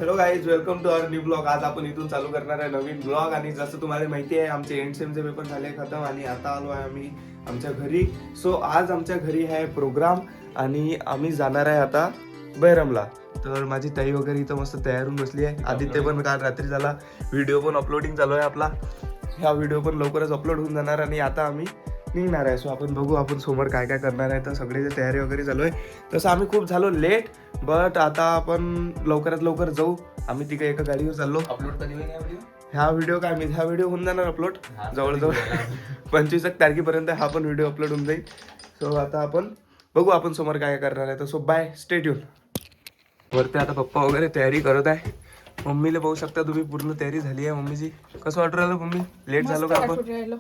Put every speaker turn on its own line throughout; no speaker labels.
Hello guys, welcome to our new blog. आज आपण इथून चालू करणार आहे नवीन ब्लॉग. आणि जसं तुम्हाला माहिती आहे, आमचे एंड सेमचे पेपर झाले खतम आणि आता आलो आहे आम्ही आमच्या घरी. सो आज आमच्या घरी आहे प्रोग्राम आणि आम्ही जाणार आहे आता बैरमला. तर माझी ताई वगैरे इथं मस्त तयार होऊन बसली आहे. आदित्य पण काल रात्री झाला, व्हिडिओ पण अपलोडिंग चालू आहे आपला. ह्या व्हिडिओ पण लवकरच अपलोड होऊन जाणार आणि आता आम्ही निघणार आहे. सो आपण बघू आपण समोर काय काय करणार आहे. तर सगळे तयारी वगैरे चालू आहे. तसं आम्ही खूप झालो लेट, बट आता आपण लवकरात लवकर जाऊ. आम्ही तिकडे एका गाडीवर चाललो.
अपलोड कधी होईल
ह्या व्हिडिओ होऊन जाणार अपलोड जवळजवळ 25 तारखेपर्यंत हा पण व्हिडिओ अपलोड होऊन जाईल. सो आता आपण बघू आपण समोर काय करणार आहे. तर सो बाय, स्टे ट्यून. वरती आता पप्पा वगैरे तयारी करत आहे. मम्मीला पाहू शकता तुम्ही, पूर्ण तयारी झाली आहे मम्मीची. कसं वाटून राहिलं मम्मी? लेट झालो का आपण?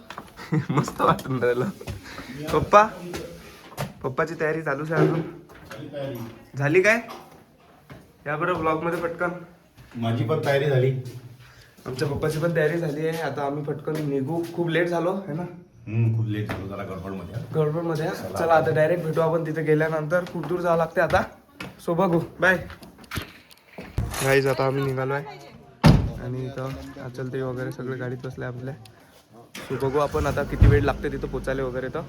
मस्त वाटून राहिलं. पप्पाची तयारी चालूच आहे अजून. झाली काय? या बरं ब्लॉग मध्ये पटकन.
माझी पण तयारी झाली.
आमच्या पप्पाची पण तयारी झाली आहे. आता आम्ही पटकन निघू. खूप लेट झालो है ना?
खूप लेट झालो जरा
गडबडमध्ये. चला आता डायरेक्ट भेटू आपण तिथे गेल्यानंतर. खूप दूर जावं लागते आता. सो बघू, बाय गाईज. आता आम्ही निघालो आहे आणि इथं चलते वगैरे सगळे गाडीत बसले आपल्या. सो बघू आपण आता किती वेळ लागते तिथं पोचायला वगैरे. तर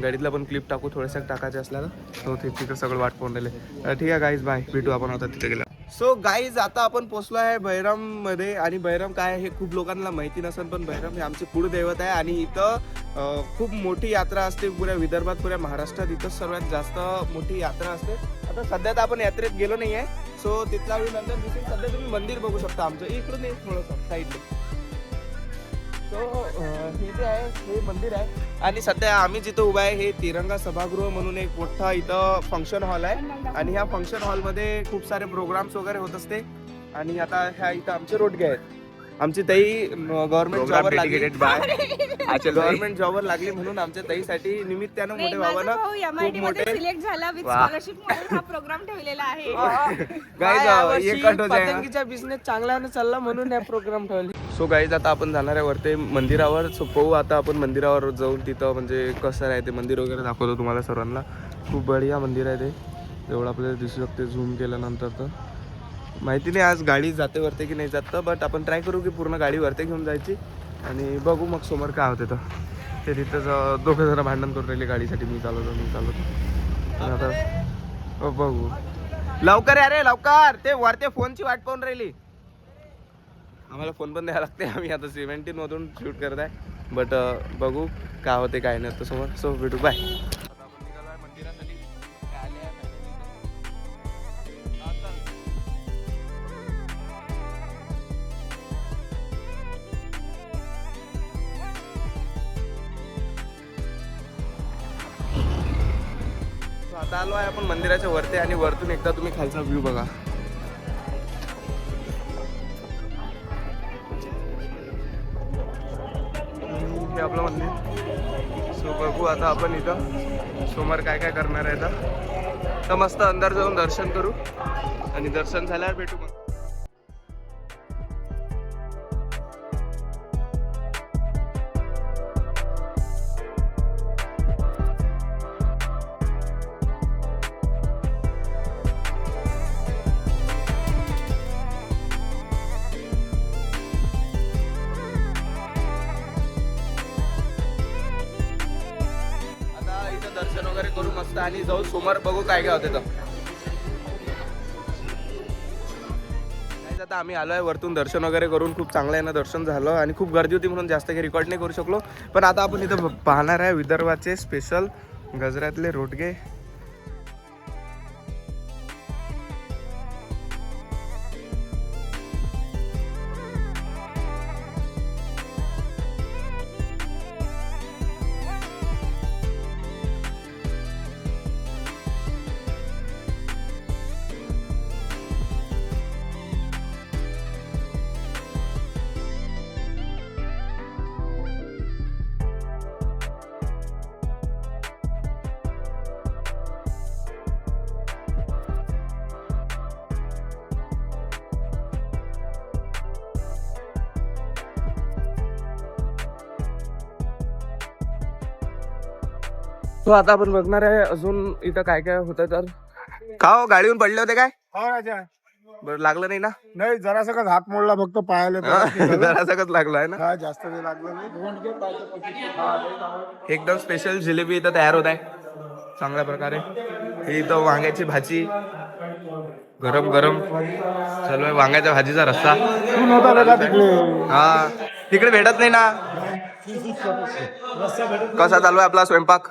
गाडीतला पण क्लिप टाकू, थोड्याशा टाकायचे असल्यानं. सो तिकडे सगळं वाट पाहून राहिले. ठीक आहे गाईज, बाय, भेटू आपण आता तिथे गेल्या. सो गाईज, आता आपण पोचलो आहे बैरम मध्ये. आणि बैरम काय आहे हे खूप लोकांना माहिती नसेल, पण बैरम हे आमचे कुळदैवत आहे. आणि इथं खूप मोठी यात्रा असते पुऱ्या विदर्भात, पुऱ्या महाराष्ट्रात. इथं सर्वात जास्त मोठी यात्रा असते. आता सध्या तर आपण यात्रेत गेलो नाही आहे. सो तिथला वेळ नंतर दिसेल. सध्या तुम्ही मंदिर बघू शकता आमचं इकडून एक थोडंसं साईडला. सो हे जे आहे हे मंदिर आहे. आणि सध्या आम्ही जिथं उभा आहे हे तिरंगा सभागृह म्हणून एक मोठा इथं फंक्शन हॉल आहे. आणि ह्या फंक्शन हॉलमध्ये खूप सारे प्रोग्राम्स वगैरे होत असते. आणि आता ह्या इथं आमचे रोडगे आहेत. आमची ताई गव्हर्नमेंट जॉबवर लागली. गव्हर्नमेंट जॉबवर लागली म्हणून आमच्या ताईसाठी निमित्तानं मोठे बाबांना खूप मोठे
सिलेक्ट झाला विथ स्कॉलरशिप म्हणून हा प्रोग्राम ठेवलेला आहे.
पतंगीचा बिझनेस चांगल्याने चालला म्हणून हा प्रोग्राम ठेवला. सो गाईज, आता आपण जाणार आहे वरती मंदिरावर. सो पाहू आता आपण मंदिरावर जाऊन तिथं म्हणजे कसं आहे ते मंदिर वगैरे दाखवतो तुम्हाला सर्वांना. खूप बढिया मंदिर आहे ते, एवढं आपल्याला दिसू शकते झूम केल्यानंतर. तर माहिती नाही आज गाडी जाते वरते की नाही जात, बट आपण ट्राय करू की पूर्ण गाडी वरते घेऊन जायची. आणि बघू मग समोर काय होते. तर ते तिथंच दोघं जण भांडण करून राहिले गाडीसाठी. मी चालवतो. आता बघू. लवकर या रे, लवकर. ते वरते फोनची वाट पाहून राहिली. आम्हाला फोन पण द्यायला लागते. आम्ही आता 17 मधून शूट करत आहे. बट बघू काय होते काय नाही. तर समोर. सो भेटू, बाय. आता आलो आहे आपण मंदिराच्या वरती. आणि वरतून एकदा तुम्ही खालचा व्ह्यू बघा. हे आपलं मंदिर. सो बघू आता आपण इथं समोर काय काय करणार आहे. तर मस्त अंदर जाऊन दर्शन करू आणि दर्शन झाल्यावर भेटू मग. दर्शन वगैरे करू मस्त आणि जाऊ समोर. बघू काय काय होते. तर आता आम्ही आलोय वरतून दर्शन वगैरे करून. खूप चांगलं आहे ना दर्शन झालं. आणि खूप गर्दी होती म्हणून जास्त काही रेकॉर्ड नाही करू शकलो. पण आता आपण इथं पाहणार आहे विदर्भाचे स्पेशल गजऱ्यातले रोडगे. तो आता आपण बघणार आहे अजून इथं काय काय होतं. तर का गाडीहून पडले होते काय?
हो राजा,
बरं लागलं नाही ना?
नाही जरा सगळं हात मोडला फक्त पायाला
जरा सगळं लागलं आहे ना?
हा जास्त नाही लागलं नाही.
एकदम स्पेशल जिलेबी इथं तयार होत आहे चांगल्या प्रकारे. ही इथं वांग्याची भाजी गरम गरम चालू आहे. वांग्याच्या भाजीचा रस्सा.
तू नव्हता ना का तिकडे?
हा तिकडे भेटत नाही ना. कसा चालू आहे आपला स्वयंपाक?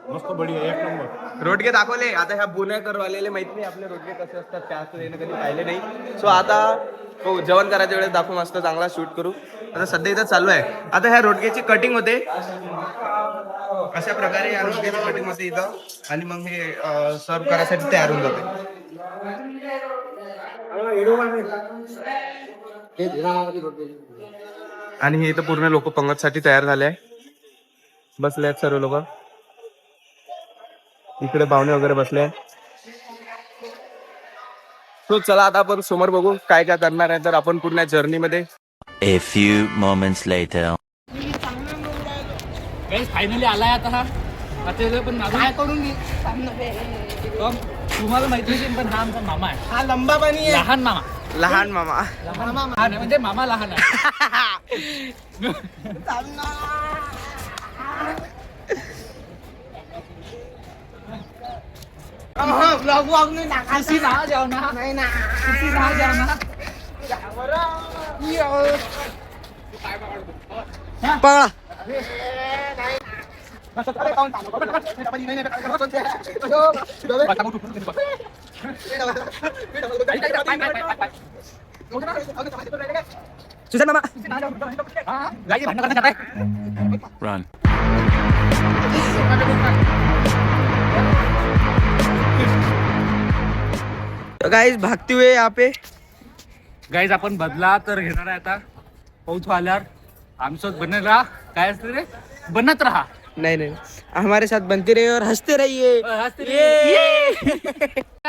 मस्त बढिया एक नंबर.
रोडगे दाखवले. आता ह्या पुणेकर वालेले माहित नाही आपले रोडगे कसे असतात, त्या कधी पाहिले नाही. सो आता हो जेवण करायच्या वेळेस दाखवू, मस्त चांगला शूट करू. आता सध्या इथं चालू आहे. आता ह्या रोडग्याची कटिंग होते अशा प्रकारे. या रोडग्याची कटिंग होते इथं आणि मग हे सर्व करायसाठी तयार होऊन जाते. आणि हे इथं पूर्ण लोक पंगतसाठी तयार झाले आहे. बसले आहेत सर्व लोक. इकडे पाहुणे वगैरे बसले. तो चला आता आपण समोर बघू काय काय करणार आहे तर आपण पूर्ण जर्नी मध्ये.
A few moments later.
Finally आलाय आता हा. आता पण काय करून तुम्हाला माहिती नाही पण हा आमचा मामा आहे. हा लंबा पाणी लहान मामा.
लहान मामा.
लहान मामा हा म्हणजे मामा लहान आहे. किसी ना जाओ ना. नहीं ना किसी ना जाओ ना.
पळा. सुशांत मामा.
Run.
गाइस भागते हुए यहाँ पे.
गाईज आपण बदला तर घेणार आहे आता. पाऊस आल्यावर आमचं बनत राहा. काय असते रे बनत राहा.
नहीं नहीं हमारे साथ बनते रहिए और हंसते रहिए.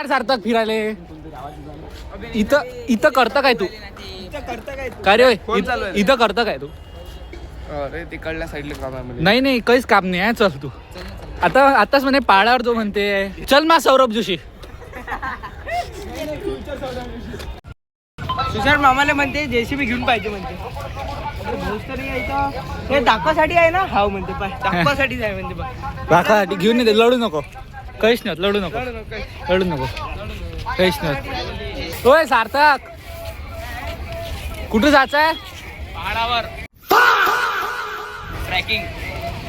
सार्थक फिरायले इथं करता काय तू? काय रे
कोण चालू आहे?
इथं करता काय तू?
अरे तिकडल्या साईडला काम आहे.
नाही नाही काहीच काम नाही आहे. चल तू आताच म्हणे पाडावर जो म्हणते चल मा सौरभ जोशी.
सुशांत मामाला म्हणते जेसीबी घेऊन पाहिजे म्हणते. हे दाखवासाठी आहे ना. हाव म्हणते पाय दाखवासाठीच आहे म्हणते पाय.
राखासाठी घेऊन येते. लढू नको काहीच नाही. लढू नको काहीच नाही. होय सार्थक कुठे जायचं आहे? पहाडावर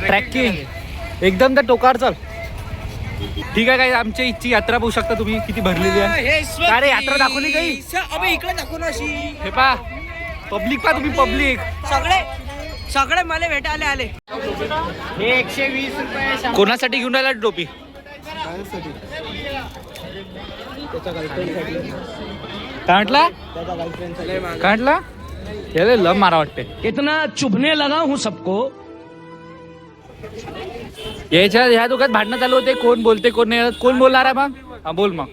ट्रॅकिंग एकदम त्या टोकावर चल. ठीक आहे. काय आमच्या इथची यात्रा बघू शकता तुम्ही किती भरलेली आहे. अरे यात्रा दाखवली काही
अबे इकडे दाखव ना अशी.
हे पा पब्लिक पा तुम्ही पब्लिक
सगळे मला भेटायला आले. हे 120 रुपये.
कोणासाठी घेऊन राहिला टोपी? काय म्हटला? काय म्हटला? याला लव मारा वाटते.
इतना चुभने लगा हूँ सबको.
ह्या दुकानात भांडणं चालू होते. कोण बोलते कोण नाही. कोण बोलणार आहे मग? हा बोल मग.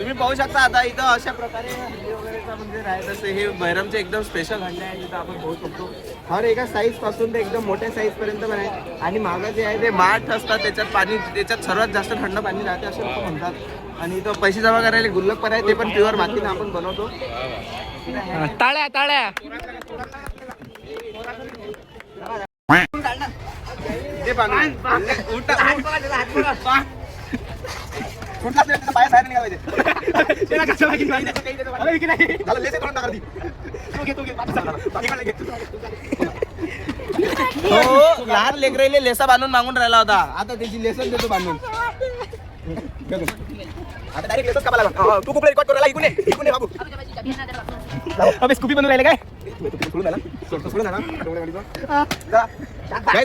तुम्ही पाहू शकता आता इथं अशा प्रकारे हंडी वगैरेचा मंदिर आहे. तसे हे बैरमचे एकदम स्पेशल हंडे आहे जिथं आपण पाहू शकतो. हर एका साईज पासून ते एकदम मोठ्या साईज पर्यंत पण आहे. आणि मागं जे आहे ते माठ असतात त्याच्यात पाणी, त्याच्यात सर्वात जास्त थंड पाणी राहते असे लोक म्हणतात. आणि इथं पैसे जमा करायला गुल्लक पण आहे. ते पण प्युअर मातीने आपण बनवतो.
टाळ्या टाळ्या.
ते बांधून कुठला बाहेर बाहेर निघाला हो. लहान लेकराईले लेसा बांधून मागून राहिला होता. आता त्याची लेसन देतो बांधून. आता डायरेक्ट लेसच कापायला लागला. तू कुठे रेकॉर्ड करायला इकडे इकडे बाबू. अबे स्कूपी बनवून राहिले काय? सोडून झाला सोडून झाला.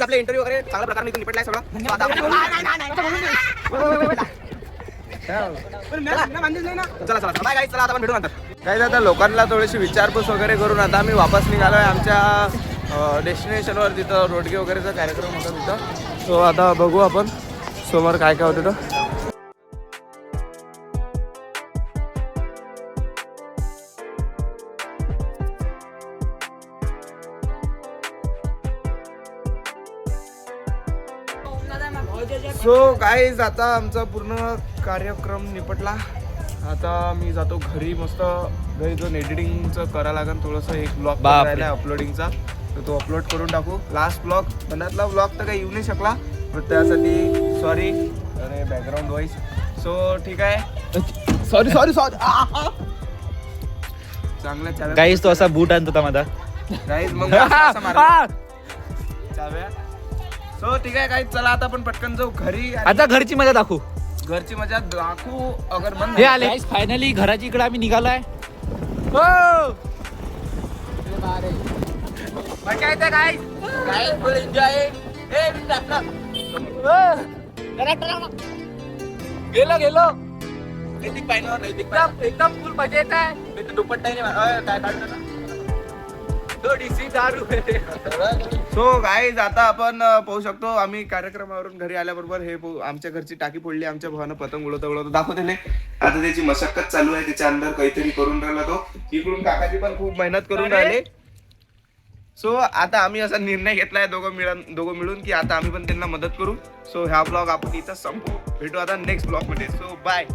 आपले इंटरव्ह्यू वगैरे चांगल्या प्रकारे इथून निपटलाय सगळं. चला चला बाय गाईस. चला आता आपण भेटू नंतर. काय आता लोकांना थोडीशी विचारपूस वगैरे करून आता आम्ही वापस निघालोय आमच्या डेस्टिनेशनवर. तिथं रोडगे वगैरेचा कार्यक्रम होता तिथं. सो आता बघू आपण समोर काय काय होतं तर. सो गाईज आता आमचा पूर्ण कार्यक्रम निपटला. आता मी जातो घरी. मस्त घरी जो एडिटिंगचं करा लागेल थोडंसं. एक ब्लॉग
बापरे.
राहिला अपलोडिंगचा, तर तो अपलोड करून टाकू. लास्ट ब्लॉग मनातला ब्लॉग तर काही येऊ नाही शकला, पण त्यासाठी सॉरी. अरे बॅकग्राऊंड वॉइस. सो ठीक आहे. Sorry sorry sorry. चांगलं
गाईस तो असा बूट आणतो माझा.
गाईज मग असं मारलं. चाव्या. सो ठीक आहे गाईज, चला आता आपण पटकन जाऊ घरी.
आता घरची मजा दाखवू.
घरची मजा दाखवू. अगर बंद
हे आले फायनली घराची इकडे आम्ही निघालोय. हो मजा येते गाईस. गाईस फुल एन्जॉय. गेलो गेलो एकदम फुल मजा येत आहे. दुपट्टा काय काढलं ना.
सो गाईज आता आपण पाहू शकतो आम्ही कार्यक्रमावरून घरी आल्याबरोबर हे आमच्या घरची टाकी फोडली. आमच्या भावानं पतंग उडवता उडवता दाखवते. आता त्याची मशक्कत चालू आहे. त्याच्या अंदर काहीतरी करून राहिला तो. इकडून काकाजी पण खूप मेहनत करून राहिले. सो आता आम्ही असा निर्णय घेतलाय दोघं मिळून की आता आम्ही पण त्यांना मदत करू. सो हा ब्लॉग आपण इथं संपू. भेटू आता नेक्स्ट ब्लॉग मध्ये. So bye.